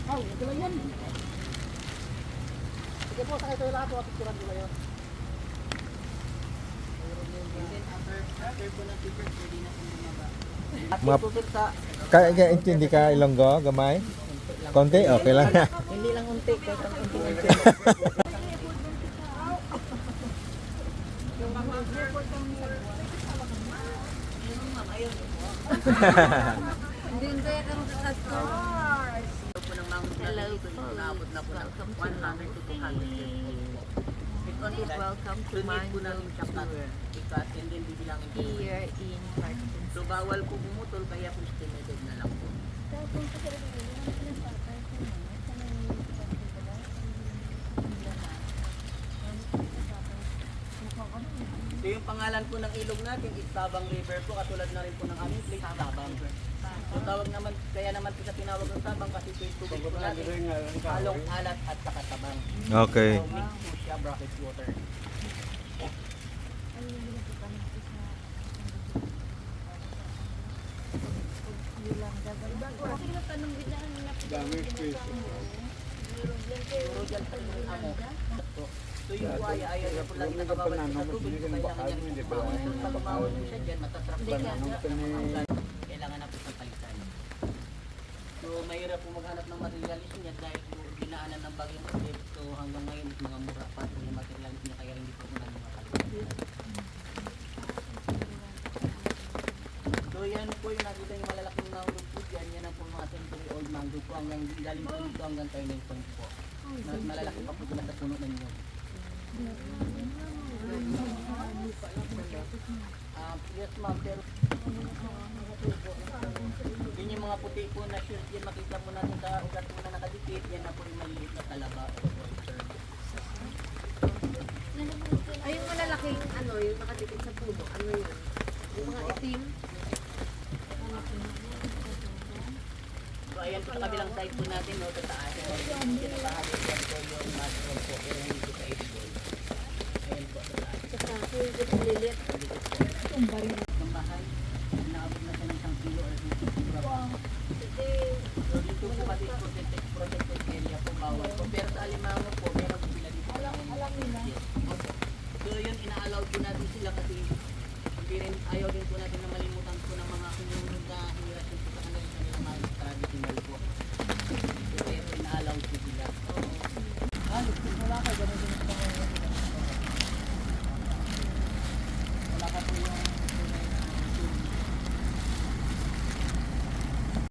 Oh, ito lang yan. Sige po, sakay tayo lahat. Picturean ko kayo. After po ng picture, pwede na po bumaba. Kaya hindi ka Ilonggo, gamay? Konti, okay lang. Hindi lang unti, kahit ang unti. Hindi kang kakastor. Hello po. Naabot na po ng 100 to 200 years old po. Welcome to Donate po namin siya Mango because and then bibilangin po. here in Cartoon. So bawal po bumutol kaya po estimated na lang po. So yung pangalan po ng ilog natin is Tabang River po, katulad na rin po ng aming place, Tabang. So tawag naman, kaya naman po sa tinawag ng Tabang kasi po yung tubig po natin, halong alat at saka tabang. Okay. So mix po siya brackish water. Puro dyan sa yung amo. So yung buhaya, ayaw niya po lagi nakababad sa tubig. So kailangan niya po kumawin. So pag kumawin po siya dyan, matatrap pa na. Kailangan na po sa palitan. So mahirap po maghanap ng materialis niya dahil po dinaanan ng bagyong ulit. So hanggang ngayon mga mura pa po yung materialis niya kaya hindi po muna mga palitan. So yan po yung nakita yung malalaking mangrove po dyan. Yan ang po mga century old mangrove po hanggang galing po dito hanggang turning point po. Mas malalaki pa po sila sa puno ng nyo. Yes ma'am, pero yun yung mga puti po na shirt yan makita po natin sa ugat po na nakadikit. Yan na po yung maliit na talaba. Ay, yung malalaking ano, yung nakadikit sa puno, ano yun? Yung mga itim. So ayan po sa kabilang side po natin, no, sa taas. Yan sa taas, yan po yung mushroom po, pero hindi po sa edible. Ayan po sa taas. Saka yung lilit. Ng bahay, naabot na siya ng 1 kilo or 2